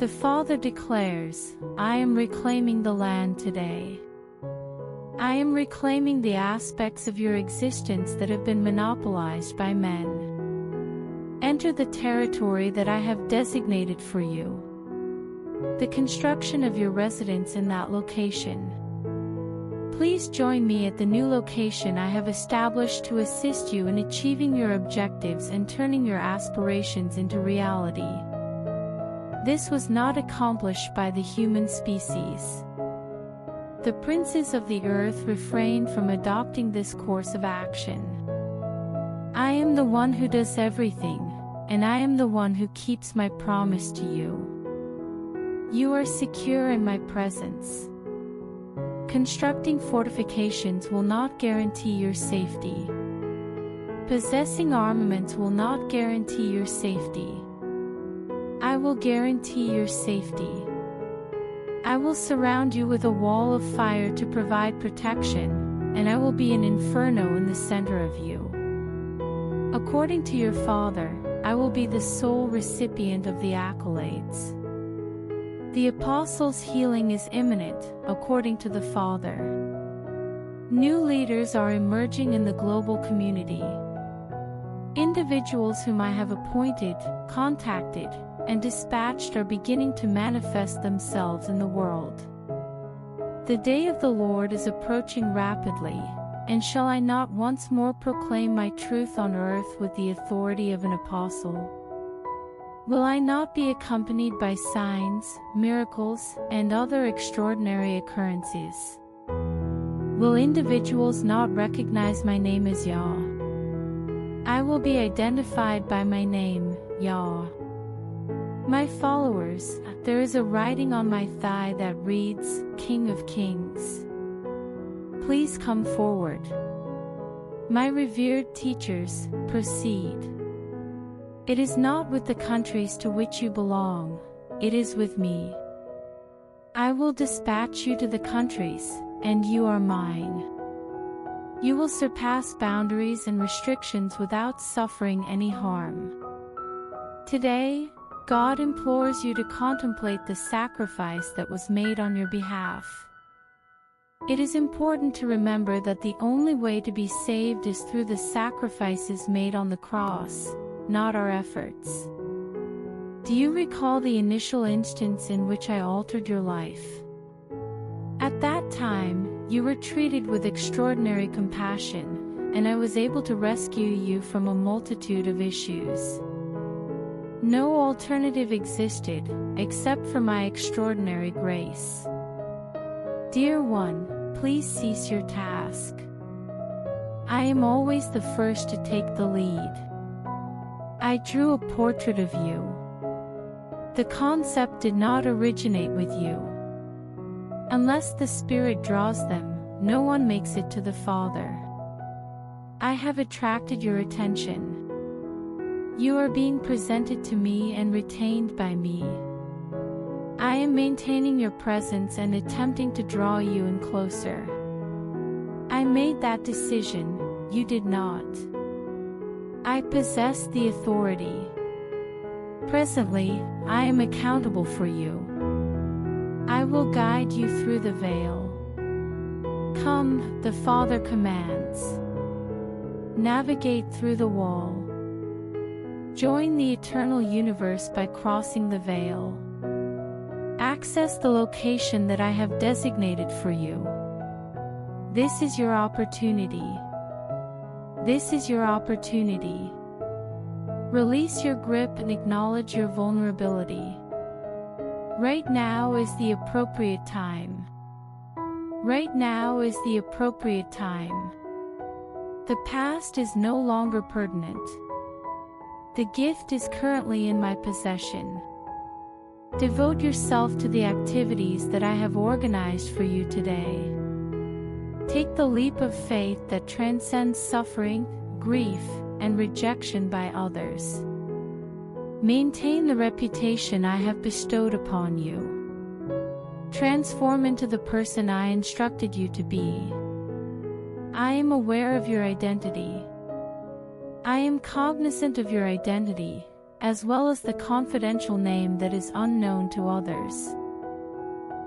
The Father declares, I am reclaiming the land today. I am reclaiming the aspects of your existence that have been monopolized by men. Enter the territory that I have designated for you. The construction of your residence in that location. Please join me at the new location I have established to assist you in achieving your objectives and turning your aspirations into reality. This was not accomplished by the human species. The princes of the earth refrained from adopting this course of action. I am the one who does everything, and I am the one who keeps my promise to you. You are secure in my presence. Constructing fortifications will not guarantee your safety. Possessing armaments will not guarantee your safety. I will guarantee your safety. I will surround you with a wall of fire to provide protection, and I will be an inferno in the center of you. According to your Father, I will be the sole recipient of the accolades. The Apostles' healing is imminent, according to the Father. New leaders are emerging in the global community. Individuals whom I have appointed, contacted, and dispatched are beginning to manifest themselves in the world. The day of the Lord is approaching rapidly, and shall I not once more proclaim my truth on earth with the authority of an apostle? Will I not be accompanied by signs, miracles, and other extraordinary occurrences? Will individuals not recognize my name as Yah? I will be identified by my name, Yah. My followers, there is a writing on my thigh that reads, King of Kings. Please come forward. My revered teachers, proceed. It is not with the countries to which you belong, it is with me. I will dispatch you to the countries, and you are mine. You will surpass boundaries and restrictions without suffering any harm. Today, God implores you to contemplate the sacrifice that was made on your behalf. It is important to remember that the only way to be saved is through the sacrifices made on the cross, not our efforts. Do you recall the initial instance in which I altered your life? At that time, you were treated with extraordinary compassion, and I was able to rescue you from a multitude of issues. No alternative existed, except for my extraordinary grace. Dear one, please cease your task. I am always the first to take the lead. I drew a portrait of you. The concept did not originate with you. Unless the Spirit draws them, no one makes it to the Father. I have attracted your attention. You are being presented to me and retained by me. I am maintaining your presence and attempting to draw you in closer. I made that decision, you did not. I possess the authority. Presently, I am accountable for you. I will guide you through the veil. Come, the Father commands. Navigate through the wall. Join the eternal universe by crossing the veil. Access the location that I have designated for you. This is your opportunity. This is your opportunity. Release your grip and acknowledge your vulnerability. Right now is the appropriate time. Right now is the appropriate time. The past is no longer pertinent. The gift is currently in my possession. Devote yourself to the activities that I have organized for you today. Take the leap of faith that transcends suffering, grief, and rejection by others. Maintain the reputation I have bestowed upon you. Transform into the person I instructed you to be. I am aware of your identity. I am cognizant of your identity, as well as the confidential name that is unknown to others.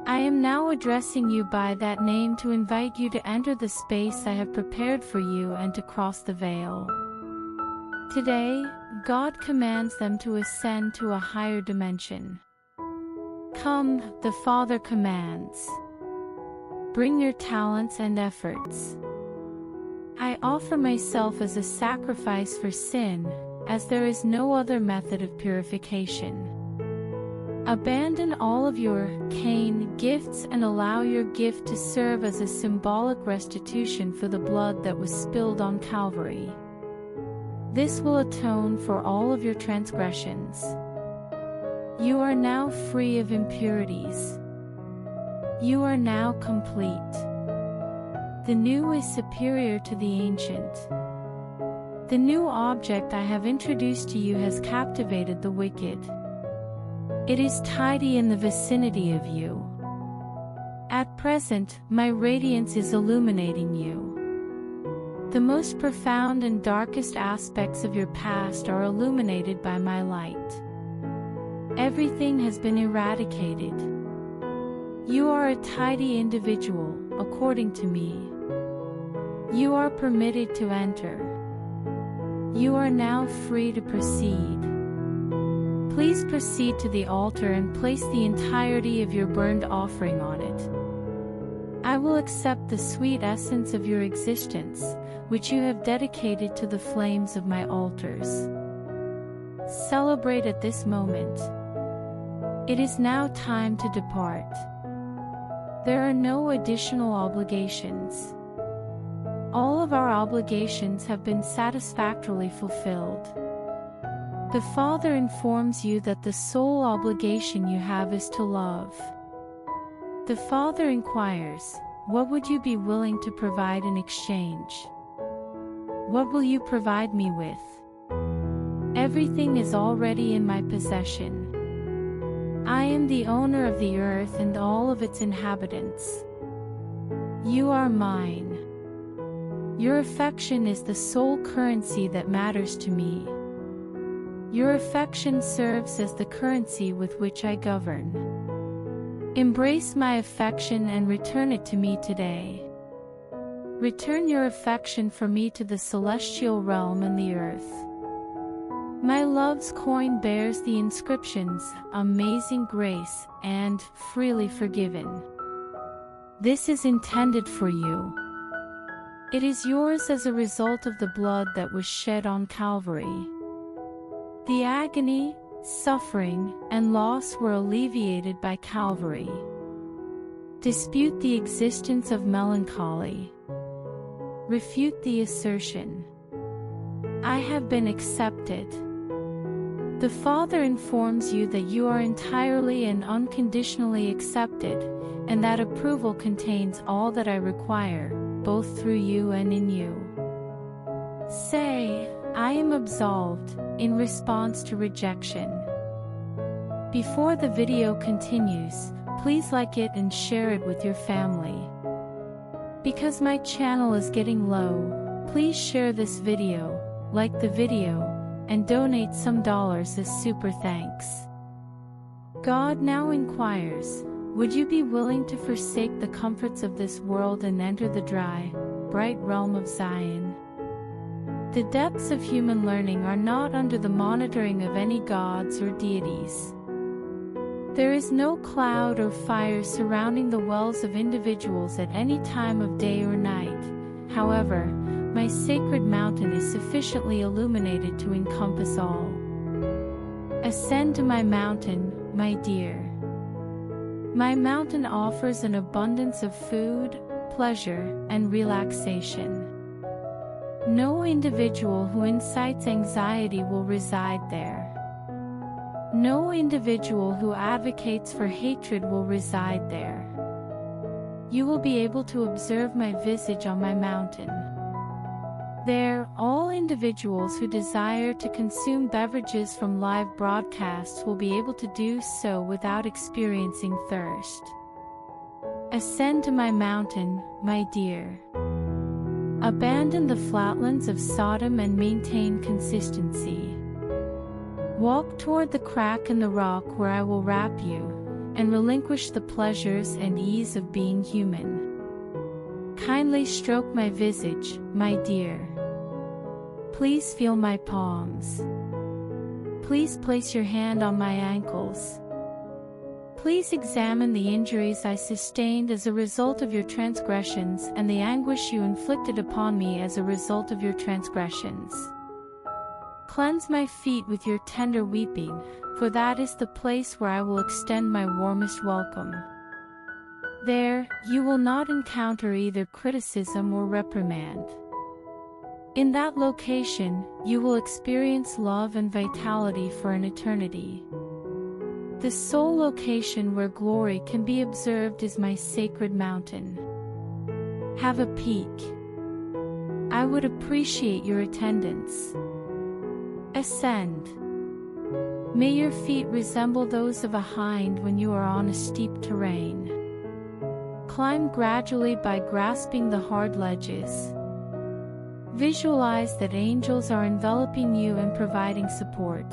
I am now addressing you by that name to invite you to enter the space I have prepared for you and to cross the veil. Today, God commands them to ascend to a higher dimension. Come, the Father commands. Bring your talents and efforts. I offer myself as a sacrifice for sin, as there is no other method of purification. Abandon all of your Cain gifts and allow your gift to serve as a symbolic restitution for the blood that was spilled on Calvary. This will atone for all of your transgressions. You are now free of impurities. You are now complete. The new is superior to the ancient. The new object I have introduced to you has captivated the wicked. It is tidy in the vicinity of you. At present, my radiance is illuminating you. The most profound and darkest aspects of your past are illuminated by my light. Everything has been eradicated. You are a tidy individual, according to me. You are permitted to enter. You are now free to proceed. Please proceed to the altar and place the entirety of your burned offering on it. I will accept the sweet essence of your existence, which you have dedicated to the flames of my altars. Celebrate at this moment. It is now time to depart. There are no additional obligations. All of our obligations have been satisfactorily fulfilled. The Father informs you that the sole obligation you have is to love. The Father inquires, what would you be willing to provide in exchange? What will you provide me with? Everything is already in my possession. I am the owner of the earth and all of its inhabitants. You are mine. Your affection is the sole currency that matters to me. Your affection serves as the currency with which I govern. Embrace my affection and return it to me today. Return your affection for me to the celestial realm and the earth. My love's coin bears the inscriptions, Amazing Grace, and Freely Forgiven. This is intended for you. It is yours as a result of the blood that was shed on Calvary. The agony, suffering, and loss were alleviated by Calvary. Dispute the existence of melancholy. Refute the assertion. I have been accepted. The Father informs you that you are entirely and unconditionally accepted, and that approval contains all that I require, both through you and in you. Say, I am absolved, in response to rejection. Before the video continues, please like it and share it with your family. Because my channel is getting low, please share this video, like the video, and donate some dollars as super thanks. God now inquires, would you be willing to forsake the comforts of this world and enter the dry, bright realm of Zion? The depths of human learning are not under the monitoring of any gods or deities. There is no cloud or fire surrounding the wells of individuals at any time of day or night. However, my sacred mountain is sufficiently illuminated to encompass all. Ascend to my mountain, my dear. My mountain offers an abundance of food, pleasure, and relaxation. No individual who incites anxiety will reside there. No individual who advocates for hatred will reside there. You will be able to observe my visage on my mountain. There, all individuals who desire to consume beverages from live broadcasts will be able to do so without experiencing thirst. Ascend to my mountain, my dear. Abandon the flatlands of Sodom and maintain consistency. Walk toward the crack in the rock where I will wrap you, and relinquish the pleasures and ease of being human. Kindly stroke my visage, my dear. Please feel my palms. Please place your hand on my ankles. Please examine the injuries I sustained as a result of your transgressions and the anguish you inflicted upon me as a result of your transgressions. Cleanse my feet with your tender weeping, for that is the place where I will extend my warmest welcome. There, you will not encounter either criticism or reprimand. In that location, you will experience love and vitality for an eternity. The sole location where glory can be observed is my sacred mountain. Have a peek. I would appreciate your attendance. Ascend. May your feet resemble those of a hind when you are on a steep terrain. Climb gradually by grasping the hard ledges. Visualize that angels are enveloping you and providing support.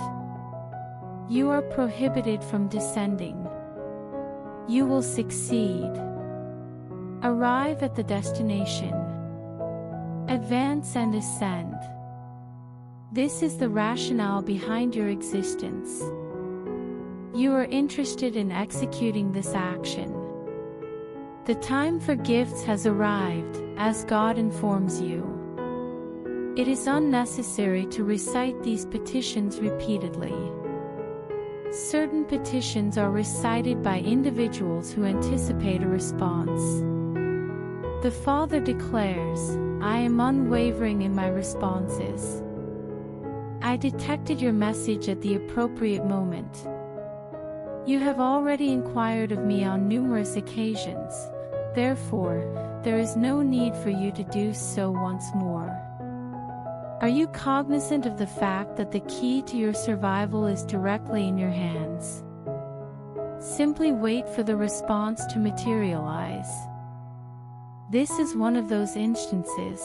You are prohibited from descending. You will succeed. Arrive at the destination. Advance and ascend. This is the rationale behind your existence. You are interested in executing this action. The time for gifts has arrived, as God informs you. It is unnecessary to recite these petitions repeatedly. Certain petitions are recited by individuals who anticipate a response. The Father declares, I am unwavering in my responses. I detected your message at the appropriate moment. You have already inquired of me on numerous occasions, therefore, there is no need for you to do so once more. Are you cognizant of the fact that the key to your survival is directly in your hands? Simply wait for the response to materialize. This is one of those instances.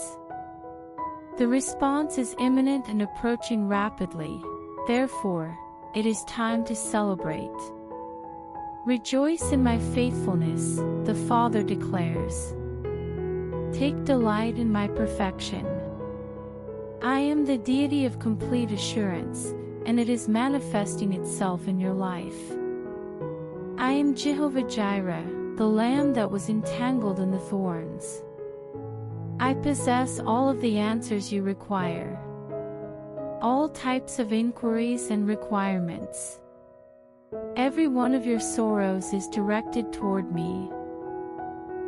The response is imminent and approaching rapidly, therefore, it is time to celebrate. Rejoice in my faithfulness, the Father declares. Take delight in my perfection. I am the deity of complete assurance, and it is manifesting itself in your life. I am Jehovah Jireh, the lamb that was entangled in the thorns. I possess all of the answers you require. All types of inquiries and requirements. Every one of your sorrows is directed toward me.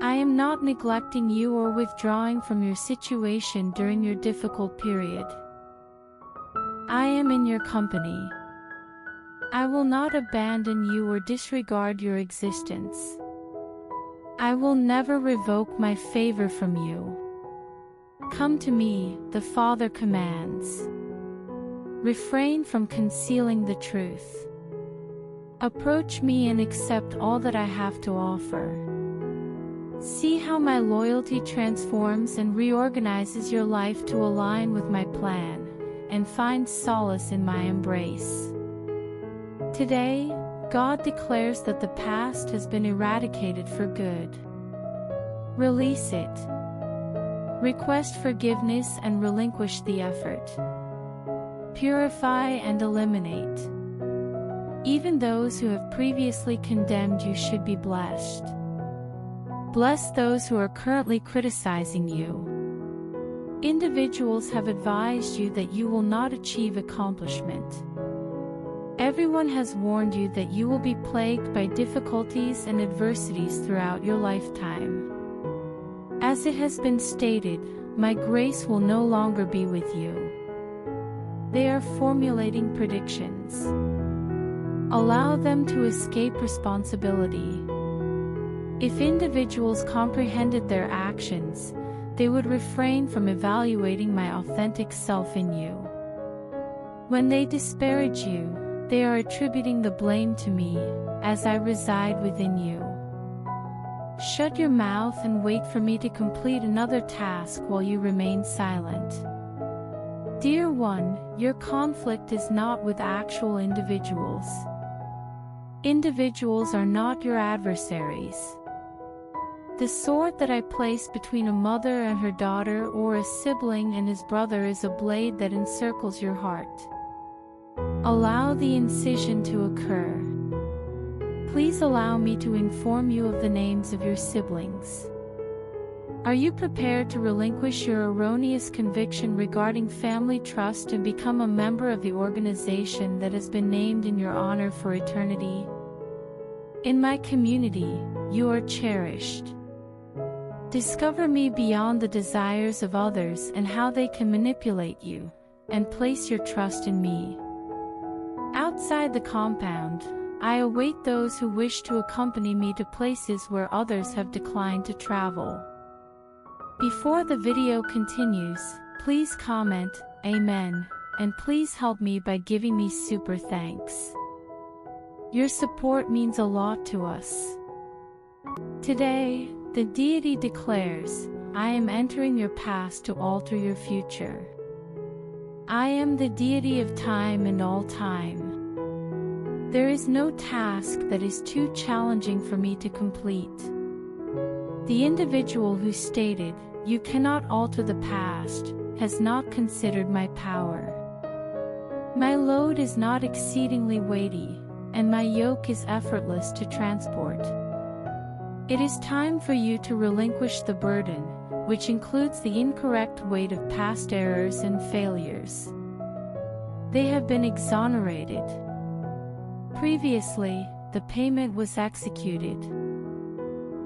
I am not neglecting you or withdrawing from your situation during your difficult period. I am in your company. I will not abandon you or disregard your existence. I will never revoke my favor from you. Come to me, the Father commands. Refrain from concealing the truth. Approach me and accept all that I have to offer. See how my loyalty transforms and reorganizes your life to align with my plan, and find solace in my embrace. Today, God declares that the past has been eradicated for good. Release it. Request forgiveness and relinquish the effort. Purify and eliminate. Even those who have previously condemned you should be blessed. Bless those who are currently criticizing you. Individuals have advised you that you will not achieve accomplishment. Everyone has warned you that you will be plagued by difficulties and adversities throughout your lifetime. As it has been stated, my grace will no longer be with you. They are formulating predictions. Allow them to escape responsibility. If individuals comprehended their actions, they would refrain from evaluating my authentic self in you. When they disparage you, they are attributing the blame to me, as I reside within you. Shut your mouth and wait for me to complete another task while you remain silent. Dear one, your conflict is not with actual individuals. Individuals are not your adversaries. The sword that I place between a mother and her daughter or a sibling and his brother is a blade that encircles your heart. Allow the incision to occur. Please allow me to inform you of the names of your siblings. Are you prepared to relinquish your erroneous conviction regarding family trust and become a member of the organization that has been named in your honor for eternity? In my community, you are cherished. Discover me beyond the desires of others and how they can manipulate you, and place your trust in me. Outside the compound, I await those who wish to accompany me to places where others have declined to travel. Before the video continues, please comment, Amen, and please help me by giving me super thanks. Your support means a lot to us. Today, the deity declares, I am entering your past to alter your future. I am the deity of time and all time. There is no task that is too challenging for me to complete. The individual who stated, you cannot alter the past, has not considered my power. My load is not exceedingly weighty, and my yoke is effortless to transport. It is time for you to relinquish the burden, which includes the incorrect weight of past errors and failures. They have been exonerated. Previously, the payment was executed.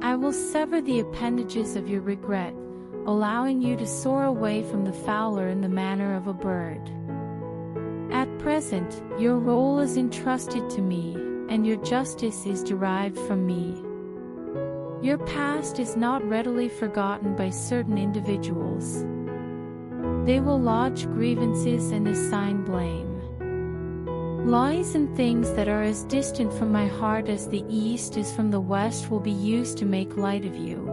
I will sever the appendages of your regret, allowing you to soar away from the fowler in the manner of a bird. At present, your role is entrusted to me, and your justice is derived from me. Your past is not readily forgotten by certain individuals. They will lodge grievances and assign blame. Lies and things that are as distant from my heart as the east is from the west will be used to make light of you.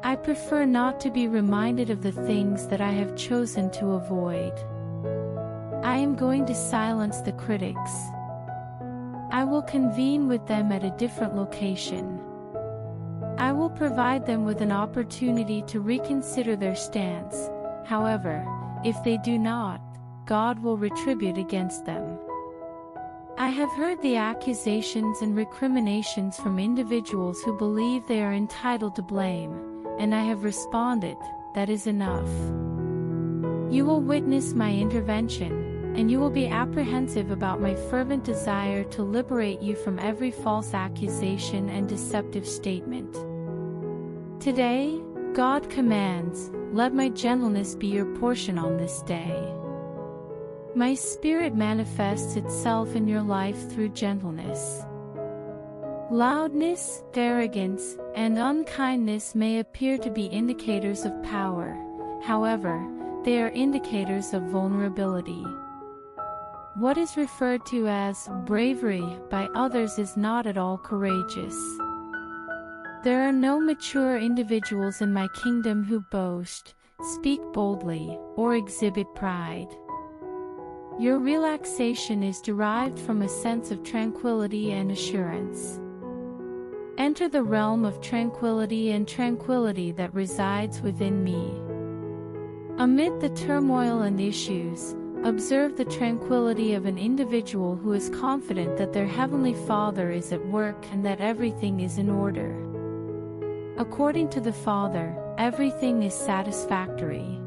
I prefer not to be reminded of the things that I have chosen to avoid. I am going to silence the critics. I will convene with them at a different location. I will provide them with an opportunity to reconsider their stance. However, if they do not, God will retribute against them. I have heard the accusations and recriminations from individuals who believe they are entitled to blame, and I have responded, that is enough. You will witness my intervention, and you will be apprehensive about my fervent desire to liberate you from every false accusation and deceptive statement. Today, God commands, let my gentleness be your portion on this day. My spirit manifests itself in your life through gentleness. Loudness, arrogance, and unkindness may appear to be indicators of power. However, they are indicators of vulnerability. What is referred to as bravery by others is not at all courageous. There are no mature individuals in my kingdom who boast, speak boldly, or exhibit pride. Your relaxation is derived from a sense of tranquility and assurance. Enter the realm of tranquility and tranquility that resides within me. Amid the turmoil and issues, observe the tranquility of an individual who is confident that their Heavenly Father is at work and that everything is in order. According to the Father, everything is satisfactory.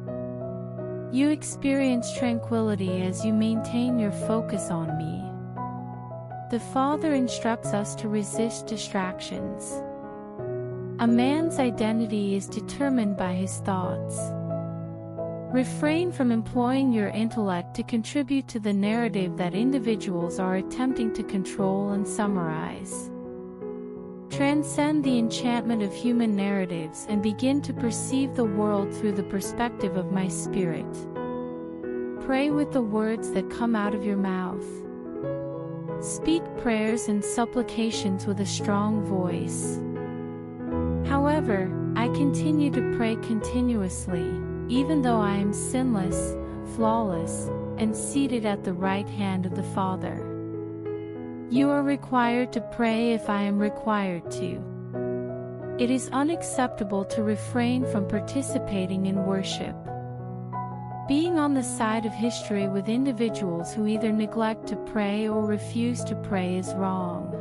You experience tranquility as you maintain your focus on me. The Father instructs us to resist distractions. A man's identity is determined by his thoughts. Refrain from employing your intellect to contribute to the narrative that individuals are attempting to control and summarize. Transcend the enchantment of human narratives and begin to perceive the world through the perspective of my spirit. Pray with the words that come out of your mouth. Speak prayers and supplications with a strong voice. However, I continue to pray continuously, even though I am sinless, flawless, and seated at the right hand of the Father. You are required to pray if I am required to. It is unacceptable to refrain from participating in worship. Being on the side of history with individuals who either neglect to pray or refuse to pray is wrong.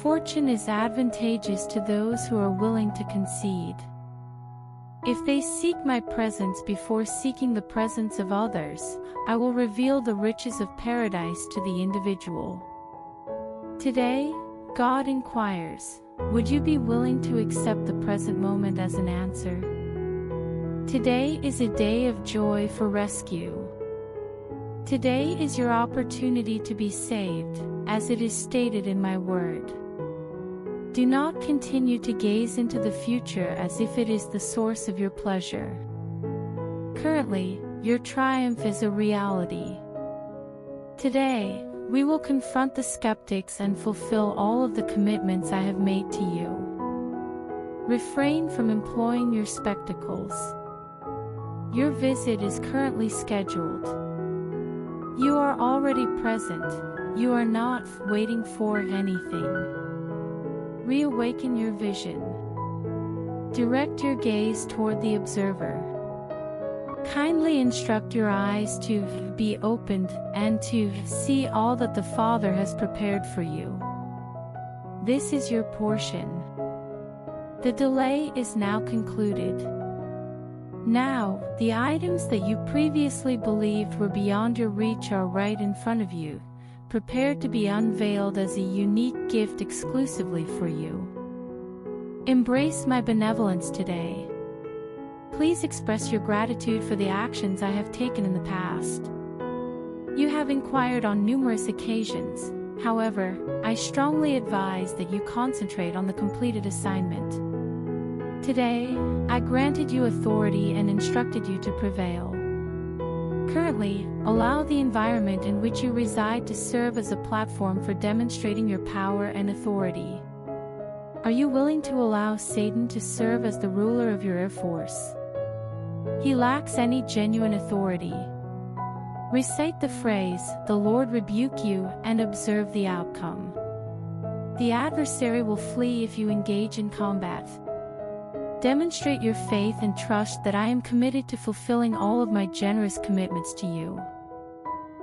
Fortune is advantageous to those who are willing to concede. If they seek my presence before seeking the presence of others, I will reveal the riches of paradise to the individual. Today, God inquires, would you be willing to accept the present moment as an answer? Today is a day of joy for rescue. Today is your opportunity to be saved, as it is stated in my word. Do not continue to gaze into the future as if it is the source of your pleasure. Currently, your triumph is a reality. Today, we will confront the skeptics and fulfill all of the commitments I have made to you. Refrain from employing your spectacles. Your visit is currently scheduled. You are already present. You are not waiting for anything. Reawaken your vision. Direct your gaze toward the observer. Kindly instruct your eyes to be opened and to see all that the Father has prepared for you. This is your portion. The delay is now concluded. Now, the items that you previously believed were beyond your reach are right in front of you, prepared to be unveiled as a unique gift exclusively for you. Embrace my benevolence today. Please express your gratitude for the actions I have taken in the past. You have inquired on numerous occasions, however, I strongly advise that you concentrate on the completed assignment. Today, I granted you authority and instructed you to prevail. Currently, allow the environment in which you reside to serve as a platform for demonstrating your power and authority. Are you willing to allow Satan to serve as the ruler of your Air Force? He lacks any genuine authority. Recite the phrase, "The Lord rebuke you," and observe the outcome. The adversary will flee if you engage in combat. Demonstrate your faith and trust that I am committed to fulfilling all of my generous commitments to you.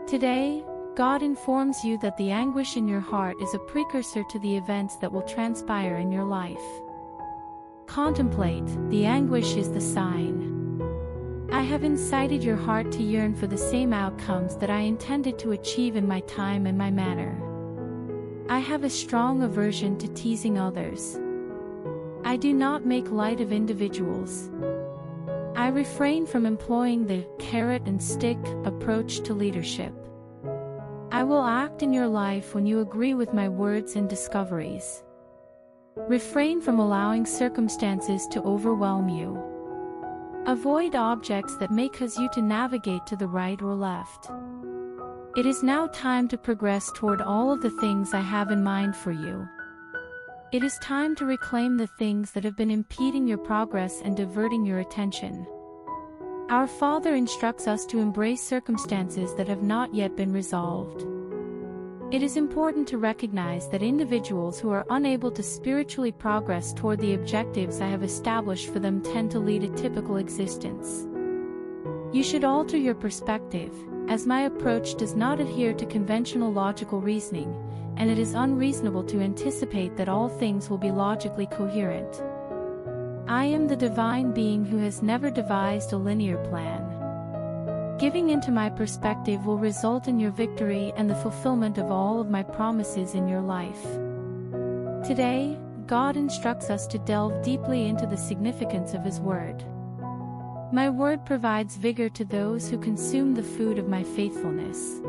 Today, God informs you that the anguish in your heart is a precursor to the events that will transpire in your life. Contemplate, the anguish is the sign. I have incited your heart to yearn for the same outcomes that I intended to achieve in my time and my manner. I have a strong aversion to teasing others. I do not make light of individuals. I refrain from employing the carrot and stick approach to leadership. I will act in your life when you agree with my words and discoveries. Refrain from allowing circumstances to overwhelm you. Avoid objects that may cause you to navigate to the right or left. It is now time to progress toward all of the things I have in mind for you. It is time to reclaim the things that have been impeding your progress and diverting your attention. Our Father instructs us to embrace circumstances that have not yet been resolved. It is important to recognize that individuals who are unable to spiritually progress toward the objectives I have established for them tend to lead a typical existence. You should alter your perspective, as my approach does not adhere to conventional logical reasoning, and it is unreasonable to anticipate that all things will be logically coherent. I am the divine being who has never devised a linear plan. Giving into my perspective will result in your victory and the fulfillment of all of my promises in your life. Today, God instructs us to delve deeply into the significance of His Word. My Word provides vigor to those who consume the food of my faithfulness.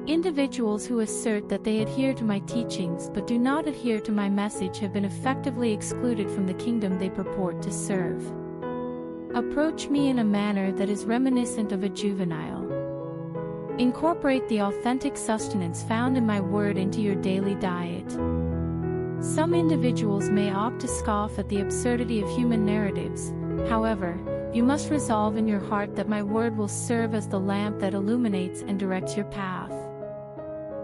Individuals who assert that they adhere to my teachings but do not adhere to my message have been effectively excluded from the kingdom they purport to serve. Approach me in a manner that is reminiscent of a juvenile. Incorporate the authentic sustenance found in my word into your daily diet. Some individuals may opt to scoff at the absurdity of human narratives, however, you must resolve in your heart that my word will serve as the lamp that illuminates and directs your path.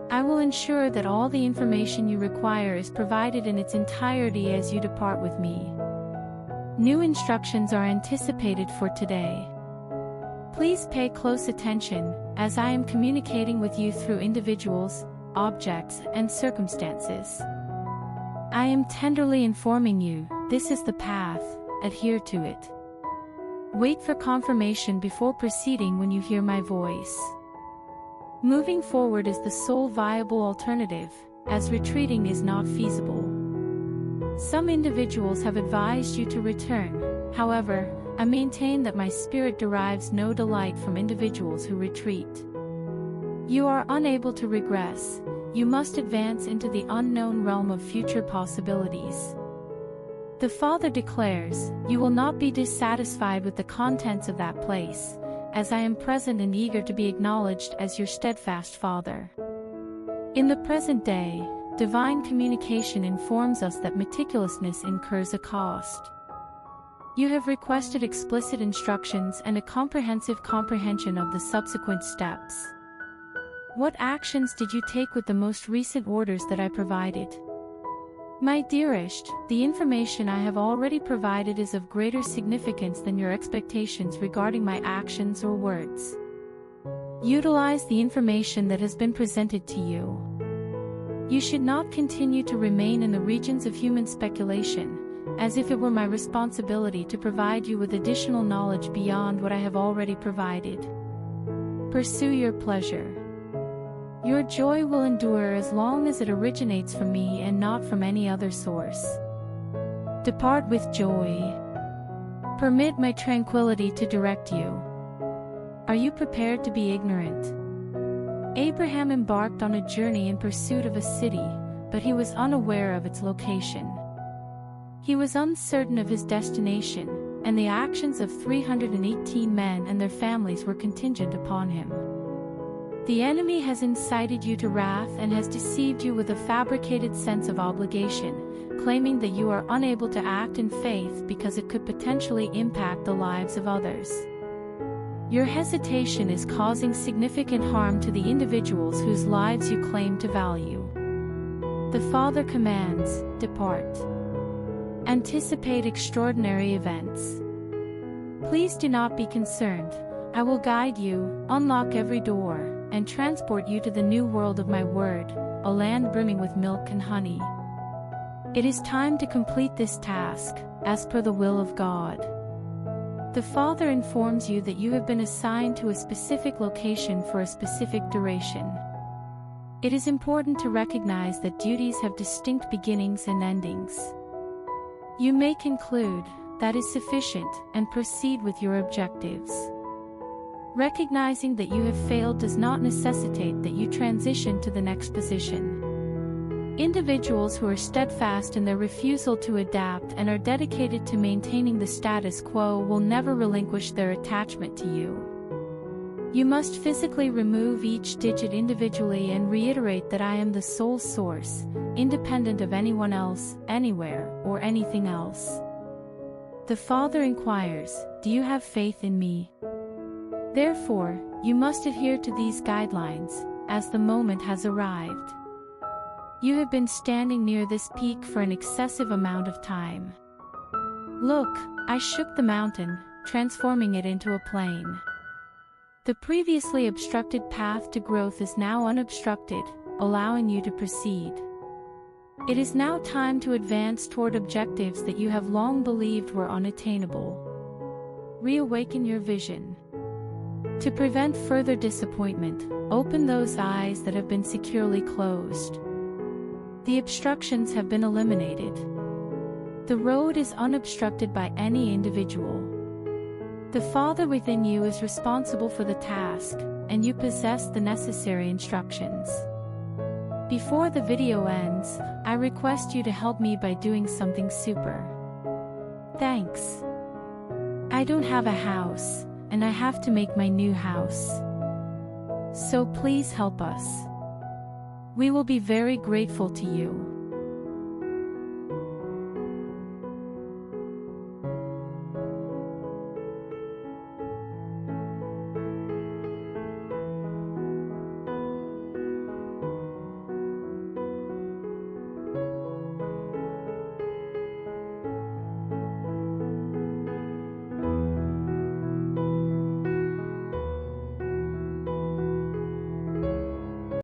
I will ensure that all the information you require is provided in its entirety as you depart with me. New instructions are anticipated for today. Please pay close attention, as I am communicating with you through individuals, objects, and circumstances. I am tenderly informing you, this is the path, adhere to it. Wait for confirmation before proceeding when you hear my voice. Moving forward is the sole viable alternative, as retreating is not feasible. Some individuals have advised you to return, however, I maintain that my spirit derives no delight from individuals who retreat. You are unable to regress, you must advance into the unknown realm of future possibilities. The Father declares, you will not be dissatisfied with the contents of that place, as I am present and eager to be acknowledged as your steadfast Father. In the present day, divine communication informs us that meticulousness incurs a cost. You have requested explicit instructions and a comprehensive comprehension of the subsequent steps. What actions did you take with the most recent orders that I provided? My dearest, the information I have already provided is of greater significance than your expectations regarding my actions or words. Utilize the information that has been presented to you. You should not continue to remain in the regions of human speculation, as if it were my responsibility to provide you with additional knowledge beyond what I have already provided. Pursue your pleasure. Your joy will endure as long as it originates from me and not from any other source. Depart with joy. Permit my tranquility to direct you. Are you prepared to be ignorant? Abraham embarked on a journey in pursuit of a city, but he was unaware of its location. He was uncertain of his destination, and the actions of 318 men and their families were contingent upon him. The enemy has incited you to wrath and has deceived you with a fabricated sense of obligation, claiming that you are unable to act in faith because it could potentially impact the lives of others. Your hesitation is causing significant harm to the individuals whose lives you claim to value. The Father commands, depart. Anticipate extraordinary events. Please do not be concerned. I will guide you, unlock every door, and transport you to the new world of my word, a land brimming with milk and honey. It is time to complete this task, as per the will of God. The Father informs you that you have been assigned to a specific location for a specific duration. It is important to recognize that duties have distinct beginnings and endings. You may conclude, that is sufficient, and proceed with your objectives. Recognizing that you have failed does not necessitate that you transition to the next position. Individuals who are steadfast in their refusal to adapt and are dedicated to maintaining the status quo will never relinquish their attachment to you. You must physically remove each digit individually and reiterate that I am the sole source, independent of anyone else, anywhere, or anything else. The Father inquires, do you have faith in me? Therefore, you must adhere to these guidelines, as the moment has arrived. You have been standing near this peak for an excessive amount of time. Look, I shook the mountain, transforming it into a plain. The previously obstructed path to growth is now unobstructed, allowing you to proceed. It is now time to advance toward objectives that you have long believed were unattainable. Reawaken your vision. To prevent further disappointment, open those eyes that have been securely closed. The obstructions have been eliminated. The road is unobstructed by any individual. The Father within you is responsible for the task, and you possess the necessary instructions. Before the video ends, I request you to help me by doing something super. Thanks. I don't have a house, and I have to make my new house. So please help us. We will be very grateful to you.